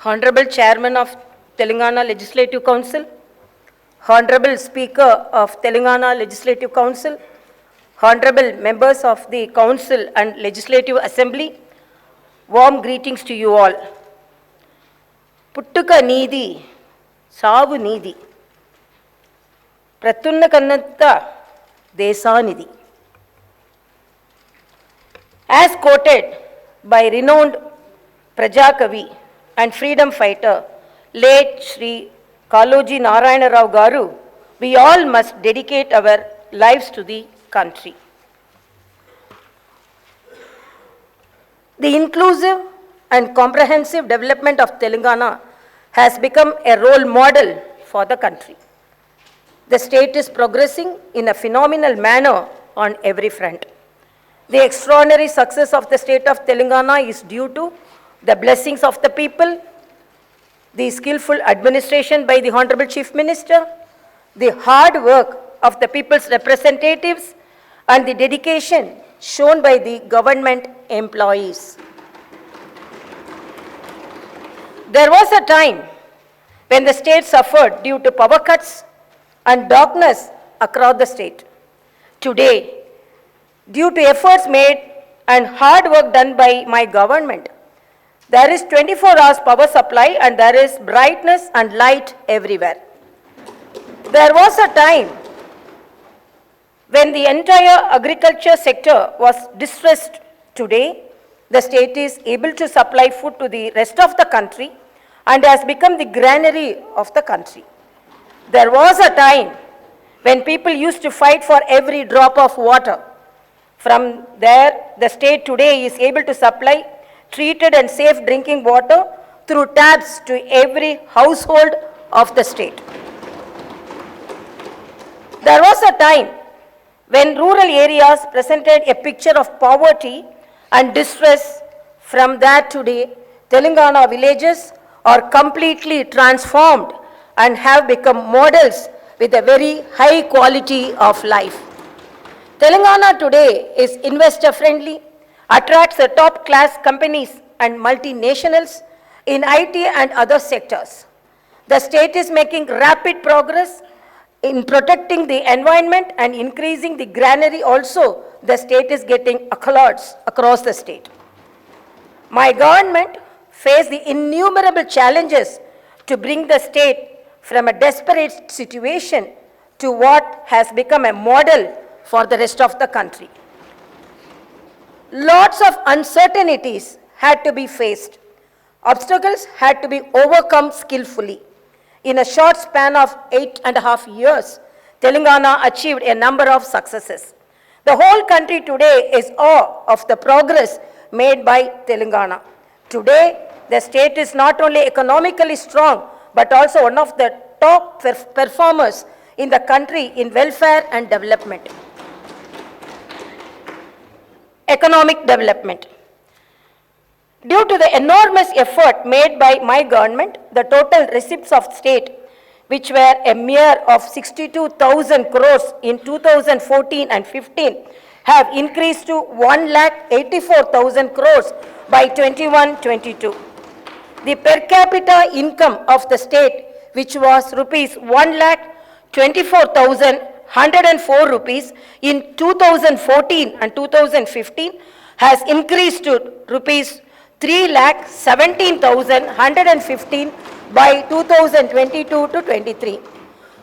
Honorable Chairman of Telangana Legislative Council, Honorable Speaker of Telangana Legislative Council, Honorable members of the Council and Legislative Assembly, warm greetings to you all. Puttuka Needi, Savu Needi, Pratunna Kannatta Desanidhi. As quoted by renowned Prajakavi and freedom fighter, late Sri Kaloji Narayana Rao Garu, we all must dedicate our lives to the country. The inclusive and comprehensive development of Telangana has become a role model for the country. The state is progressing in a phenomenal manner on every front. The extraordinary success of the state of Telangana is due to the blessings of the people, the skillful administration by the Honorable Chief Minister, the hard work of the people's representatives, and the dedication shown by the government employees. There was a time when the state suffered due to power cuts and darkness across the state. Today, due to efforts made and hard work done by my government, there is 24 hours power supply and there is brightness and light everywhere. There was a time when the entire agriculture sector was distressed. Today, the state is able to supply food to the rest of the country and has become the granary of the country. There was a time when people used to fight for every drop of water. From there, the state today is able to supply treated and safe drinking water through taps to every household of the state. There was a time when rural areas presented a picture of poverty and distress. From that today, Telangana villages are completely transformed and have become models with a very high quality of life. Telangana today is investor friendly, attracts the top class companies and multinationals in IT and other sectors. The state is making rapid progress in protecting the environment and increasing the granary. Also, the state is getting accolades across the state. My government faced the innumerable challenges to bring the state from a desperate situation to what has become a model for the rest of the country. Lots of uncertainties had to be faced. Obstacles had to be overcome skillfully. In a short span of 8.5 years, Telangana achieved a number of successes. The whole country today is awe of the progress made by Telangana. Today, the state is not only economically strong, but also one of the top performers in the country in welfare and development. Economic development. Due to the enormous effort made by my government, the total receipts of state, which were a mere of 62,000 crores in 2014 and 15, have increased to 1,84,000 crores by 21-22. The per capita income of the state, which was rupees 1,24,104 rupees in 2014 and 2015, has increased to rupees 3,17,115 by 2022-23.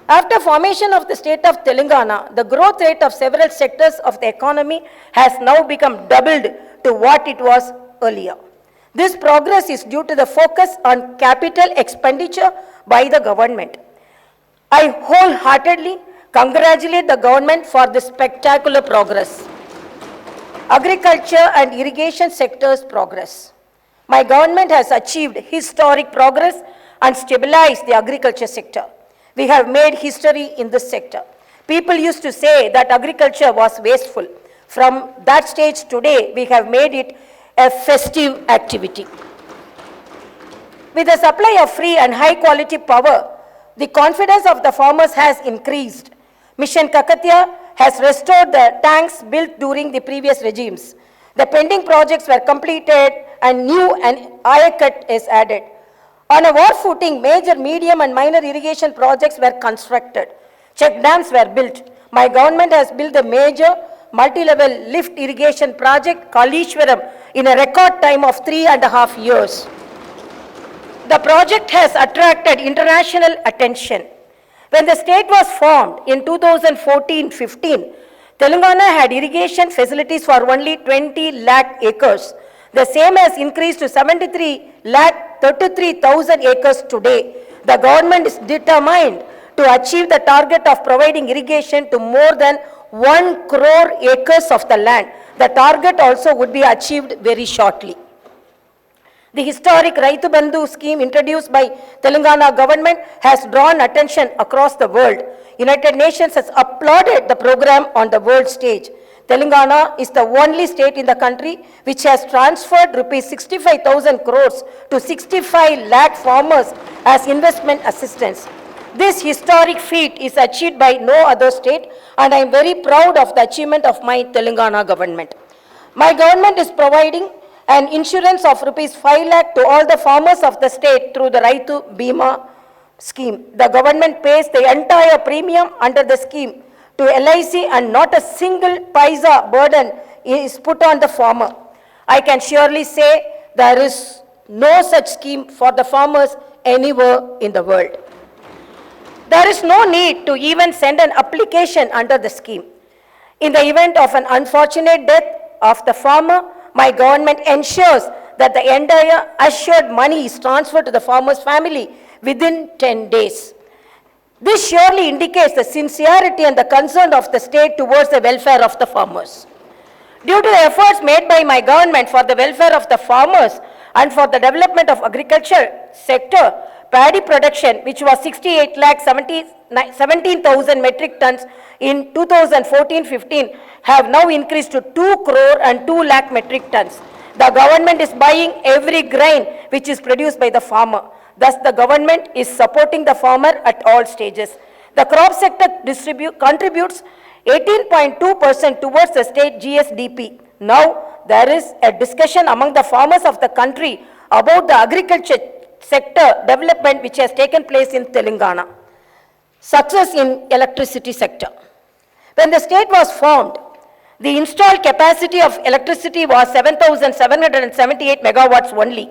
After formation of the state of Telangana, the growth rate of several sectors of the economy has now become doubled to what it was earlier. This progress is due to the focus on capital expenditure by the government. I wholeheartedly congratulate the government for this spectacular progress. Agriculture and irrigation sectors progress. My government has achieved historic progress and stabilized the agriculture sector. We have made history in this sector. People used to say that agriculture was wasteful. From that stage today, we have made it a festive activity. With the supply of free and high quality power, the confidence of the farmers has increased. Mission Kakatiya has restored the tanks built during the previous regimes. The pending projects were completed and new and Ayakat is added. On a war footing, major, medium and minor irrigation projects were constructed. Check dams were built. My government has built a major multi-level lift irrigation project, Kalishwaram, in a record time of 3.5 years. The project has attracted international attention. When the state was formed in 2014-15, Telangana had irrigation facilities for only 20 lakh acres. The same has increased to 73 lakh 33,000 acres today. The government is determined to achieve the target of providing irrigation to more than 1 crore acres of the land. The target also would be achieved very shortly. The historic Raitu Bandhu scheme introduced by Telangana government has drawn attention across the world. United Nations has applauded the program on the world stage. Telangana is the only state in the country which has transferred rupees 65,000 crores to 65 lakh farmers as investment assistance. This historic feat is achieved by no other state, and I am very proud of the achievement of my Telangana government. My government is providing an insurance of rupees 5 lakh to all the farmers of the state through the Raitu Bima scheme. The government pays the entire premium under the scheme to LIC, and not a single paisa burden is put on the farmer. I can surely say there is no such scheme for the farmers anywhere in the world. There is no need to even send an application under the scheme. In the event of an unfortunate death of the farmer, my government ensures that the entire assured money is transferred to the farmer's family within 10 days. This surely indicates the sincerity and the concern of the state towards the welfare of the farmers. Due to the efforts made by my government for the welfare of the farmers and for the development of agriculture sector, paddy production, which was 68 lakh 17,000 metric tons in 2014-15, have now increased to 2 crore and 2 lakh metric tons. The government is buying every grain which is produced by the farmer. Thus, the government is supporting the farmer at all stages. The crop sector contributes 18.2% towards the state GSDP. Now, there is a discussion among the farmers of the country about the agriculture sector development which has taken place in Telangana. Success in electricity sector. When the state was formed, the installed capacity of electricity was 7,778 megawatts only.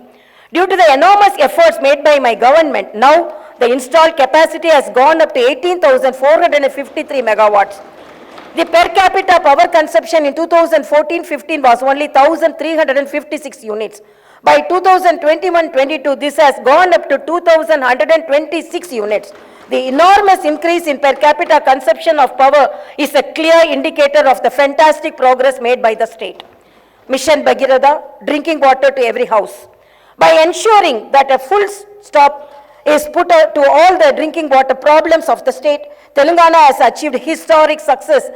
Due to the enormous efforts made by my government, now the installed capacity has gone up to 18,453 megawatts. The per capita power consumption in 2014-15 was only 1,356 units. By 2021-22, this has gone up to 2,126 units. The enormous increase in per capita consumption of power is a clear indicator of the fantastic progress made by the state. Mission Bhagiratha, drinking water to every house. By ensuring that a full stop is put to all the drinking water problems of the state, Telangana has achieved historic success.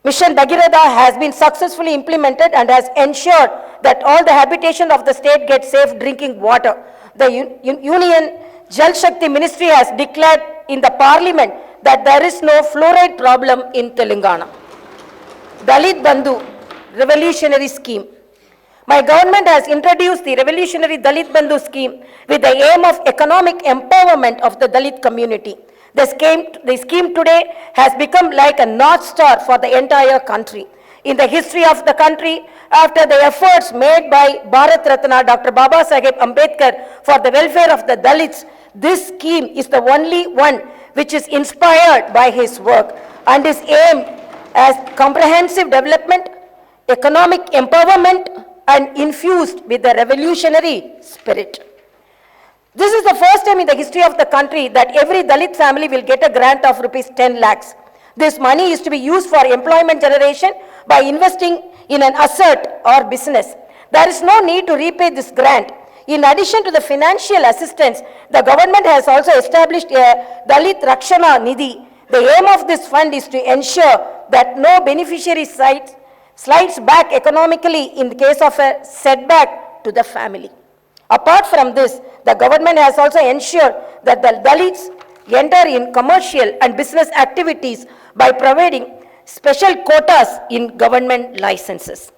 Mission Bhagiratha has been successfully implemented and has ensured that all the habitation of the state gets safe drinking water. The Union Jal Shakti Ministry has declared in the Parliament that there is no fluoride problem in Telangana. Dalit Bandhu, revolutionary scheme. My government has introduced the revolutionary Dalit Bandhu scheme with the aim of economic empowerment of the Dalit community. The scheme today has become like a North Star for the entire country. In the history of the country, after the efforts made by Bharat Ratna Dr. Baba Saheb Ambedkar for the welfare of the Dalits, this scheme is the only one which is inspired by his work and is aimed at comprehensive development, economic empowerment, and infused with the revolutionary spirit. This is the first time in the history of the country that every Dalit family will get a grant of rupees 10 lakhs. This money is to be used for employment generation by investing in an asset or business. There is no need to repay this grant. In addition to the financial assistance, the government has also established a Dalit Rakshana Nidhi. The aim of this fund is to ensure that no beneficiary slides back economically in the case of a setback to the family. Apart from this, the government has also ensured that the Dalits enter in commercial and business activities by providing special quotas in government licenses.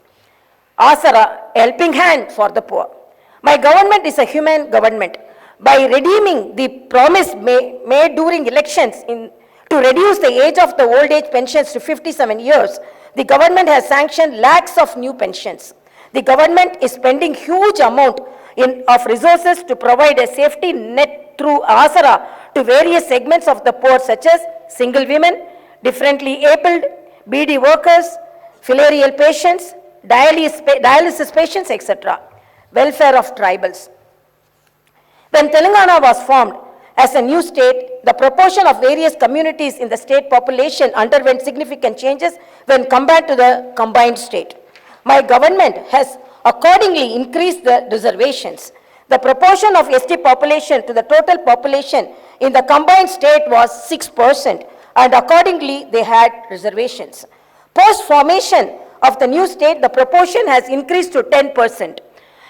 Asara, helping hand for the poor. My government is a human government. By redeeming the promise made during elections to reduce the age of the old age pensions to 57 years, the government has sanctioned lakhs of new pensions. The government is spending huge amount of resources to provide a safety net through ASARA to various segments of the poor, such as single women, differently abled, BD workers, filarial patients, dialysis patients, etc. Welfare of tribals. When Telangana was formed as a new state, the proportion of various communities in the state population underwent significant changes when compared to the combined state. My government has accordingly increased the reservations. The proportion of ST population to the total population in the combined state was 6%, and accordingly they had reservations. Post formation of the new state, the proportion has increased to 10%.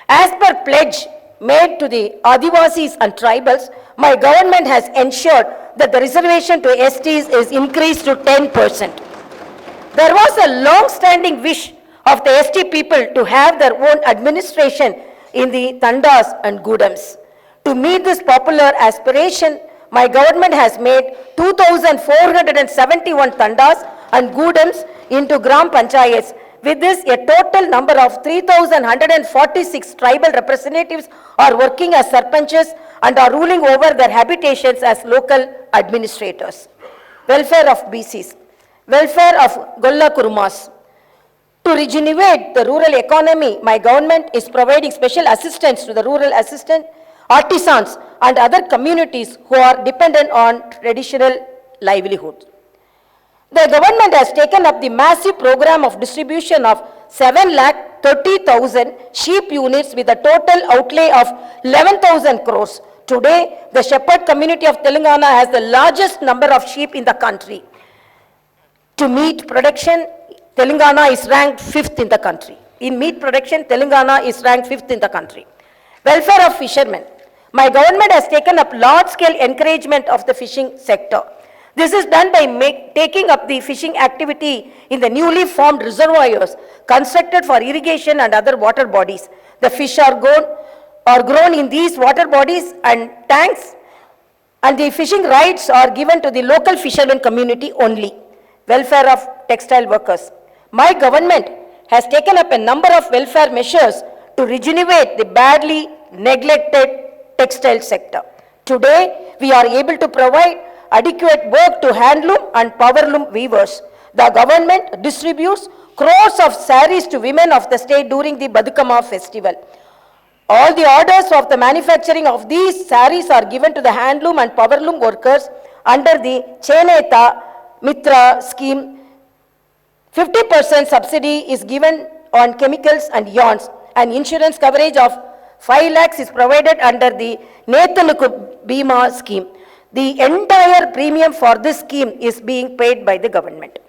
As per pledge made to the Adivasis and tribals, my government has ensured that the reservation to STs is increased to 10%. There was a long-standing wish of the ST people to have their own administration in the Tandas and Gudams. To meet this popular aspiration, my government has made 2,471 Tandas and Gudams into Gram Panchayats. With this, a total number of 3,146 tribal representatives are working as sarpanches and are ruling over their habitations as local administrators. Welfare of BCs. Welfare of Golla Kurumas. To regenerate the rural economy, my government is providing special assistance to the rural artisans and other communities who are dependent on traditional livelihood. The government has taken up the massive program of distribution of 7,30,000 sheep units with a total outlay of 11,000 crores. Today, the shepherd community of Telangana has the largest number of sheep in the country. To meat production, Telangana is ranked 5th in the country. In meat production, Telangana is ranked 5th in the country. Welfare of fishermen. My government has taken up large-scale encouragement of the fishing sector. This is done by taking up the fishing activity in the newly formed reservoirs constructed for irrigation and other water bodies. The fish are grown in these water bodies and tanks, and the fishing rights are given to the local fishermen community only. Welfare of textile workers. My government has taken up a number of welfare measures to regenerate the badly neglected textile sector. Today, we are able to provide adequate work to handloom and powerloom weavers. The government distributes crores of saris to women of the state during the Badukama festival. All the orders of the manufacturing of these saris are given to the handloom and powerloom workers under the Cheneta Mitra scheme. 50% subsidy is given on chemicals and yarns, and insurance coverage of 5 lakhs is provided under the Nethanukku Bima scheme. The entire premium for this scheme is being paid by the government.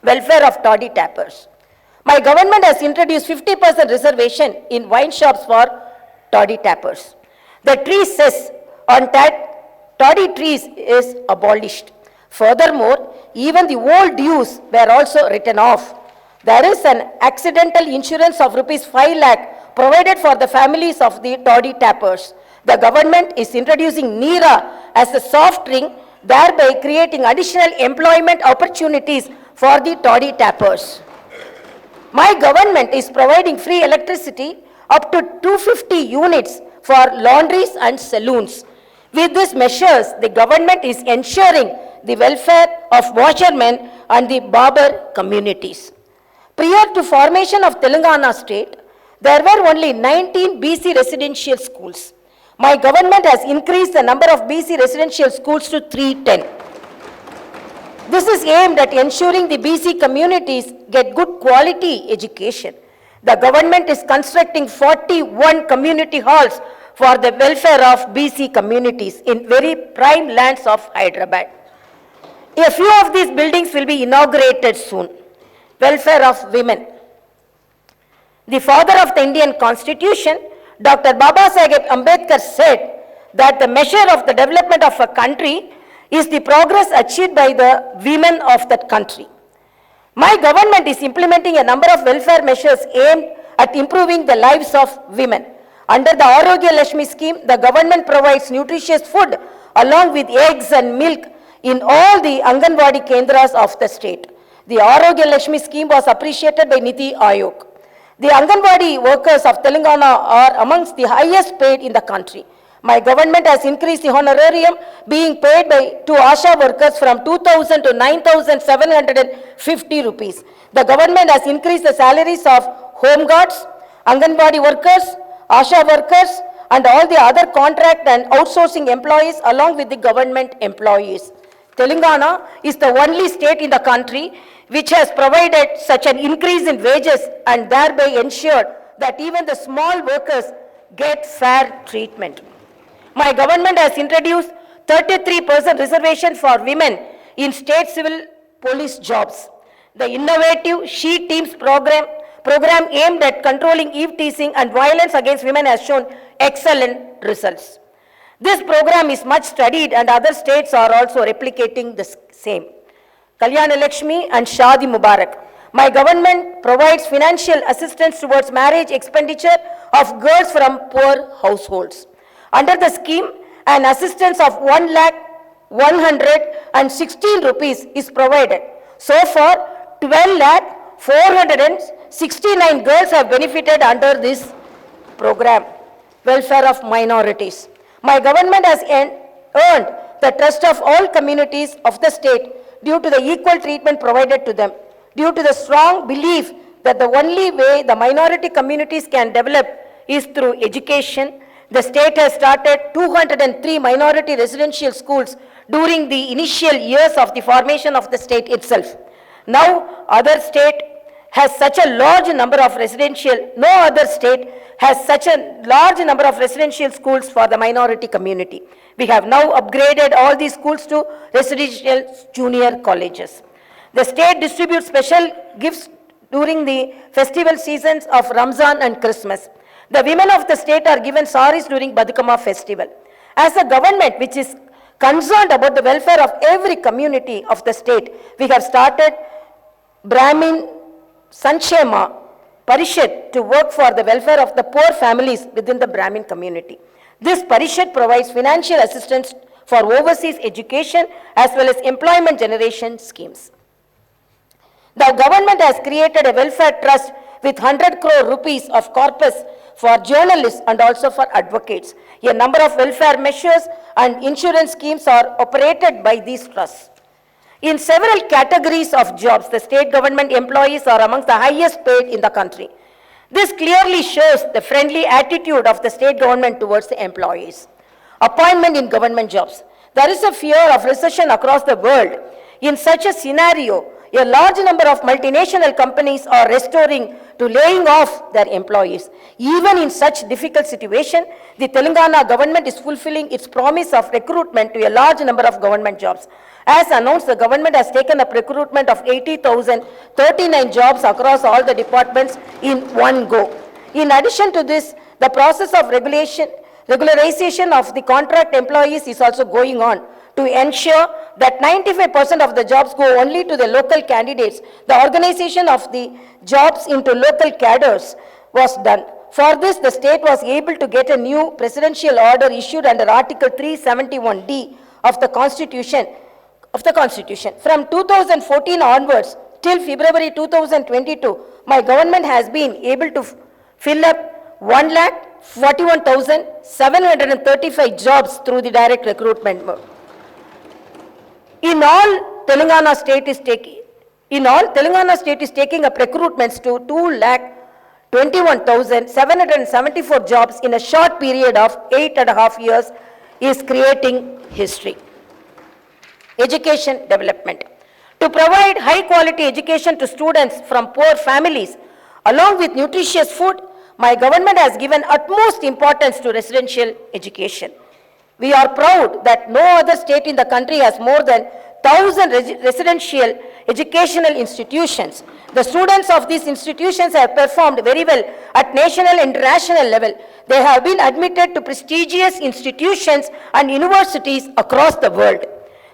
Welfare of toddy tappers. My government has introduced 50% reservation in wine shops for toddy tappers. The tree cess on toddy trees is abolished. Furthermore, even the old dues were also written off. There is an accidental insurance of rupees 5 lakh provided for the families of the toddy tappers. The government is introducing NEERA as a soft drink, thereby creating additional employment opportunities for the toddy tappers. My government is providing free electricity up to 250 units for laundries and saloons. With these measures, the government is ensuring the welfare of washermen and the barber communities. Prior to formation of Telangana state, there were only 19 BC residential schools. My government has increased the number of BC residential schools to 310. This is aimed at ensuring the BC communities get good quality education. The government is constructing 41 community halls for the welfare of BC communities in very prime lands of Hyderabad. A few of these buildings will be inaugurated soon. Welfare of women. The father of the Indian Constitution, Dr. Babasaheb Ambedkar, said that the measure of the development of a country is the progress achieved by the women of that country. My government is implementing a number of welfare measures aimed at improving the lives of women. Under the Arogya Lakshmi scheme, the government provides nutritious food along with eggs and milk in all the Anganwadi Kendras of the state. The Arogya Lakshmi scheme was appreciated by Niti Aayog. The Anganwadi workers of Telangana are amongst the highest paid in the country. My government has increased the honorarium being paid to ASHA workers from 2,000 to 9,750 rupees. The government has increased the salaries of home guards, Anganwadi workers, ASHA workers, and all the other contract and outsourcing employees along with the government employees. Telangana is the only state in the country which has provided such an increase in wages and thereby ensured that even the small workers get fair treatment. My government has introduced 33% reservation for women in state civil police jobs. The innovative She Teams program aimed at controlling eve teasing and violence against women has shown excellent results. This program is much studied and other states are also replicating the same. Kalyana Lakshmi and Shadi Mubarak. My government provides financial assistance towards marriage expenditure of girls from poor households. Under the scheme, an assistance of 1,116 rupees is provided. So far, 12,469 girls have benefited under this program. Welfare of minorities. My government has earned the trust of all communities of the state due to the equal treatment provided to them, due to the strong belief that the only way the minority communities can develop is through education. The state has started 203 minority residential schools during the initial years of the formation of the state itself. Now, other state has such a large number of no other state has such a large number of residential schools for the minority community. We have now upgraded all these schools to residential junior colleges. The state distributes special gifts during the festival seasons of Ramzan and Christmas. The women of the state are given saris during Badukama festival. As a government which is concerned about the welfare of every community of the state, we have started Brahmin Sanshema Parishad to work for the welfare of the poor families within the Brahmin community. This Parishad provides financial assistance for overseas education as well as employment generation schemes. The government has created a welfare trust with 100 crore rupees of corpus for journalists and also for advocates. A number of welfare measures and insurance schemes are operated by these trusts. In several categories of jobs, the state government employees are amongst the highest paid in the country. This clearly shows the friendly attitude of the state government towards the employees. Appointment in government jobs. There is a fear of recession across the world. In such a scenario, a large number of multinational companies are restoring to laying off their employees. Even in such difficult situation, the Telangana government is fulfilling its promise of recruitment to a large number of government jobs. As announced, the government has taken up recruitment of 80,039 jobs across all the departments in one go. In addition to this, the process of regularization of the contract employees is also going on to ensure that 95% of the jobs go only to the local candidates. The organization of the jobs into local cadres was done. For this, the state was able to get a new presidential order issued under Article 371D of the Constitution. From 2014 onwards till February 2022, my government has been able to fill up 1,41,735 jobs through the direct recruitment mode. In all, Telangana state is taking up recruitments to 2,21,774 jobs in a short period of 8.5 years, is creating history. Education development. To provide high quality education to students from poor families, along with nutritious food, my government has given utmost importance to residential education. We are proud that no other state in the country has more than 1,000 residential educational institutions. The students of these institutions have performed very well at national and international level. They have been admitted to prestigious institutions and universities across the world.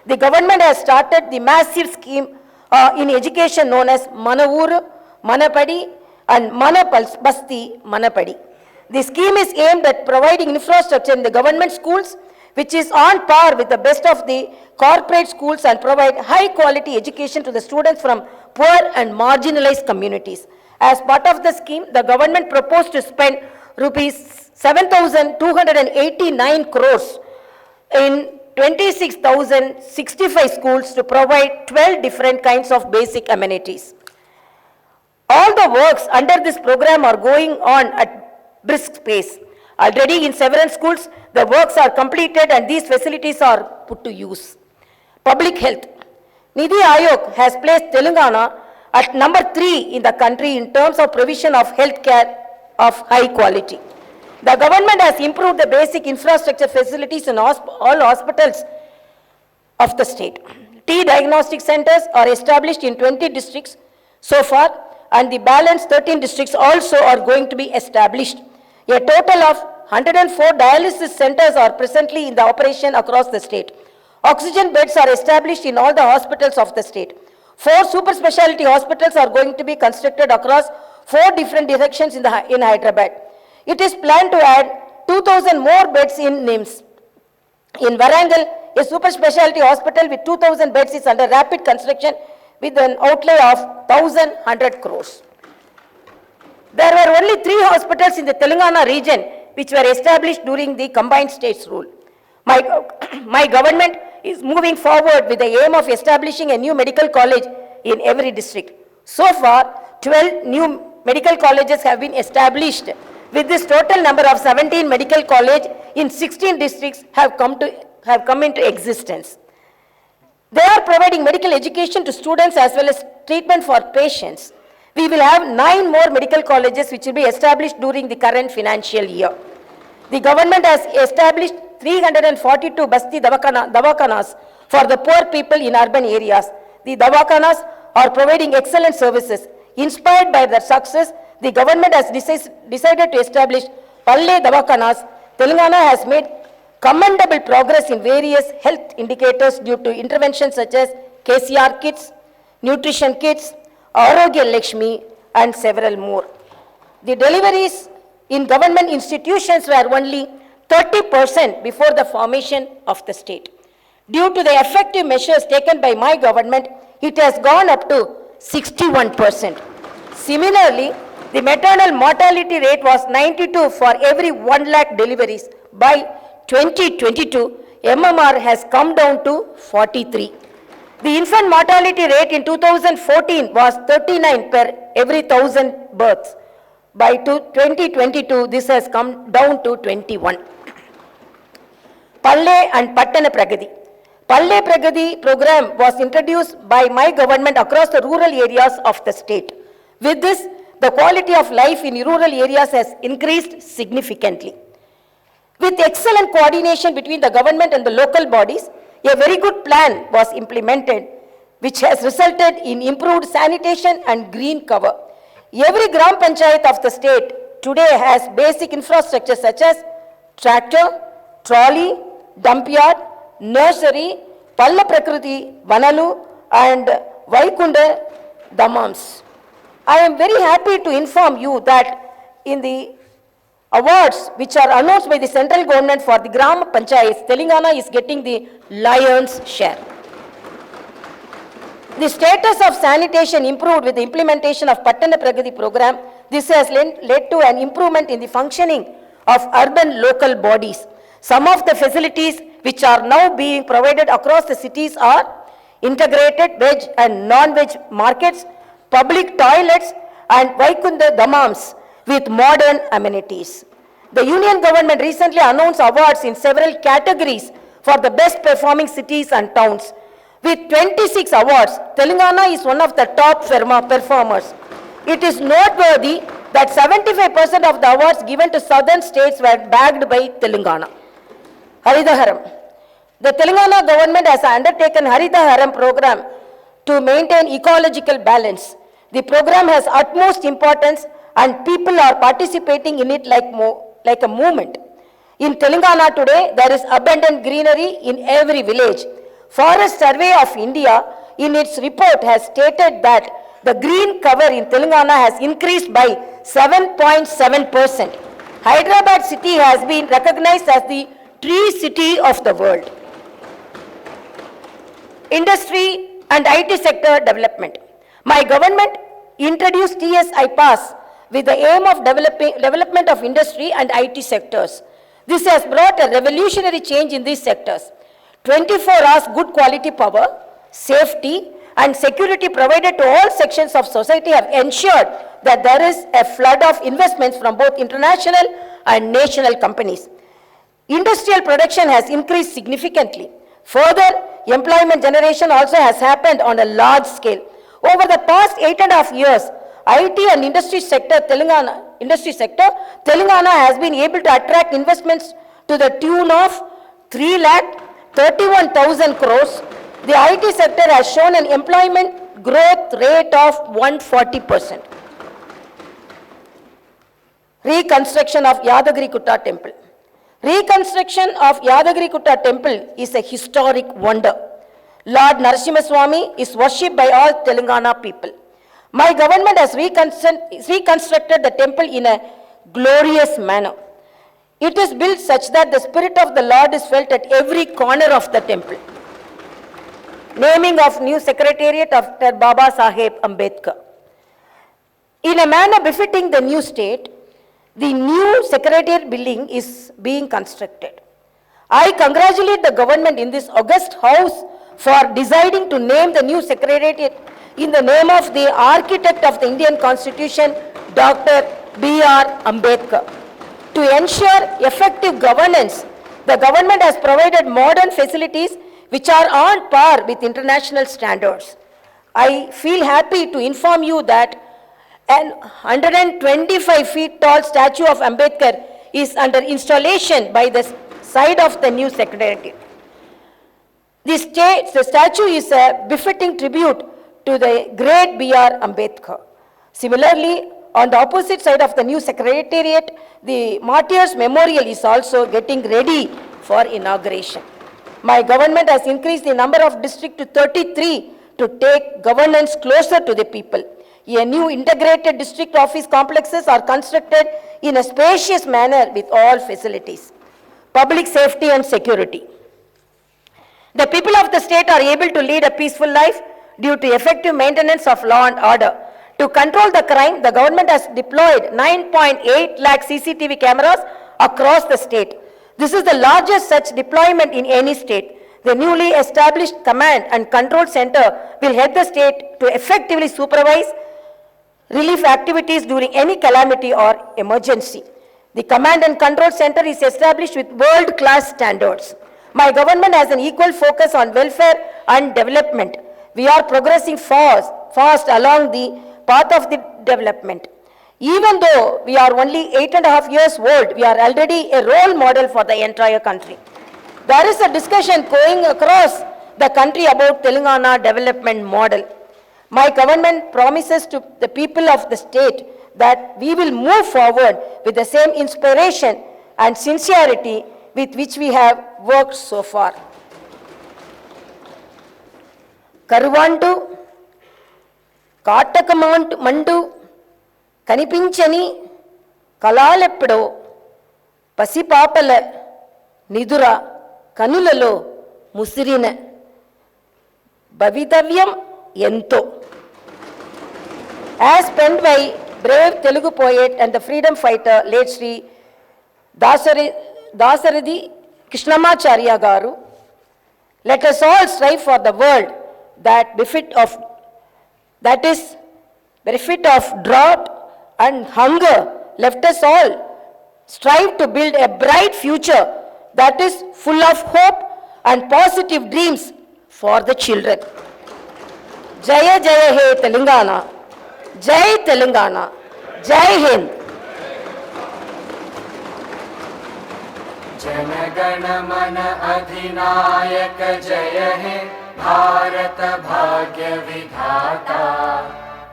The government has started the massive scheme in education known as Mana Uru, Mana Padi and Mana Basti, Mana Padi. The scheme is aimed at providing infrastructure in the government schools, which is on par with the best of the corporate schools, and provide high quality education to the students from poor and marginalized communities. As part of the scheme, the government proposed to spend rupees 7,289 crores in 26,065 schools to provide 12 different kinds of basic amenities. All the works under this program are going on at brisk pace. Already in several schools, the works are completed and these facilities are put to use. Public health. Nidhi Aayog has placed Telangana at number 3 in the country in terms of provision of health care of high quality. The government has improved the basic infrastructure facilities in all hospitals of the state. T diagnostic centers are established in 20 districts so far, and the balance 13 districts also are going to be established. A total of 104 dialysis centers are presently in the operation across the state. Oxygen beds are established in all the hospitals of the state. 4 super specialty hospitals are going to be constructed across 4 different directions in Hyderabad. It is planned to add 2,000 more beds in NIMS. In Warangal, a super specialty hospital with 2,000 beds is under rapid construction with an outlay of 1,100 crores. There were only 3 hospitals in the Telangana region which were established during the combined states rule. My government is moving forward with the aim of establishing a new medical college in every district. So far, 12 new medical colleges have been established. With this total number of 17 medical colleges in 16 districts have come into existence. They are providing medical education to students as well as treatment for patients. We will have 9 more medical colleges which will be established during the current financial year. The government has established 342 Basti Dawakanas for the poor people in urban areas. The Dawakanas are providing excellent services. Inspired by their success, the government has decided to establish Palle Dawakanas. Telangana has made commendable progress in various health indicators due to interventions such as KCR kits, nutrition kits, Arogya Lakshmi, and several more. The deliveries in government institutions were only 30% before the formation of the state. Due to the effective measures taken by my government, it has gone up to 61%. Similarly, the maternal mortality rate was 92 for every 1 lakh deliveries. By 2022, MMR has come down to 43. The infant mortality rate in 2014 was 39 per every 1,000 births. By 2022, this has come down to 21. Palle and Pattana Pragati. Palle Pragati program was introduced by my government across the rural areas of the state. With this, the quality of life in rural areas has increased significantly. With excellent coordination between the government and the local bodies, a very good plan was implemented, which has resulted in improved sanitation and green cover. Every Gram Panchayat of the state today has basic infrastructure such as tractor, trolley, dump yard, nursery, Palla Prakriti, Vanalu, and Vaikunda Damams. I am very happy to inform you that in the awards which are announced by the central government for the Gram Panchayats, Telangana is getting the lion's share. The status of sanitation improved with the implementation of Pattana Pragati program. This has led to an improvement in the functioning of urban local bodies. Some of the facilities which are now being provided across the cities are integrated veg and non-veg markets, public toilets, and Vaikunda Damams with modern amenities. The Union government recently announced awards in several categories for the best performing cities and towns. With 26 awards, Telangana is one of the top performers. It is noteworthy that 75% of the awards given to southern states were bagged by Telangana. Haridaharam. The Telangana government has undertaken Haridaharam program to maintain ecological balance. The program has utmost importance and people are participating in it like a movement. In Telangana today, there is abundant greenery in every village. Forest Survey of India in its report has stated that the green cover in Telangana has increased by 7.7%. Hyderabad city has been recognized as the tree city of the world. Industry and IT sector development. My government introduced TSI Pass with the aim of development of industry and IT sectors. This has brought a revolutionary change in these sectors. 24 hours good quality power, safety and security provided to all sections of society have ensured that there is a flood of investments from both international and national companies. Industrial production has increased significantly. Further, employment generation also has happened on a large scale. Over the past 8.5 years, IT and industry sector, Telangana has been able to attract investments to the tune of 3,31,000 crores. The IT sector has shown an employment growth rate of 140%. Reconstruction of Yadagiri-Gutta Temple. Reconstruction of Yadagiri-Gutta Temple is a historic wonder. Lord Narasimhaswamy is worshipped by all Telangana people. My government has reconstructed the temple in a glorious manner. It is built such that the spirit of the Lord is felt at every corner of the temple. Naming of new secretariat after Baba Saheb Ambedkar. In a manner befitting the new state, the new secretariat building is being constructed. I congratulate the government in this august house for deciding to name the new secretariat in the name of the architect of the Indian Constitution, Dr. B.R. Ambedkar. To ensure effective governance, the government has provided modern facilities which are on par with international standards. I feel happy to inform you that an 125 feet tall statue of Ambedkar is under installation by the side of the new secretariat. The statue is a befitting tribute to the great B.R. Ambedkar. Similarly, on the opposite side of the new secretariat, the Martyrs Memorial is also getting ready for inauguration. My government has increased the number of districts to 33 to take governance closer to the people. A new integrated district office complexes are constructed in a spacious manner with all facilities. Public safety and security. The people of the state are able to lead a peaceful life due to effective maintenance of law and order. To control the crime, the government has deployed 9.8 lakh CCTV cameras across the state. This is the largest such deployment in any state. The newly established command and control center will help the state to effectively supervise relief activities during any calamity or emergency. The command and control center is established with world-class standards. My government has an equal focus on welfare and development. We are progressing fast along the path of the development. Even though we are only 8.5 years old, we are already a role model for the entire country. There is a discussion going across the country about Telangana development model. My government promises to the people of the state that we will move forward with the same inspiration and sincerity with which we have worked so far. Karuvantu, Katakamandu, Kanipinchani, Kalalepdo, Pasipapala, Nidura, Kanulalo, Musirina, Bhavitavyam, Yento. As penned by brave Telugu poet and the freedom fighter, late Sri Dasarathy Krishnamacharya Garu, let us all strive for the world that is bereft of drought and hunger. Let us all strive to build a bright future that is full of hope and positive dreams for the children. Jaya Jaya He Telangana, Jai Telangana, Jai Hind. जनगण मन अधिनायक जय हे भारत भाग्य विधाता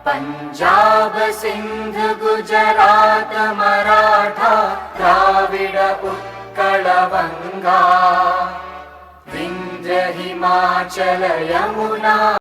पंजाब सिंध गुजरात मराठा द्राविड उत्कल बंगा विंध्य हिमाचल यमुना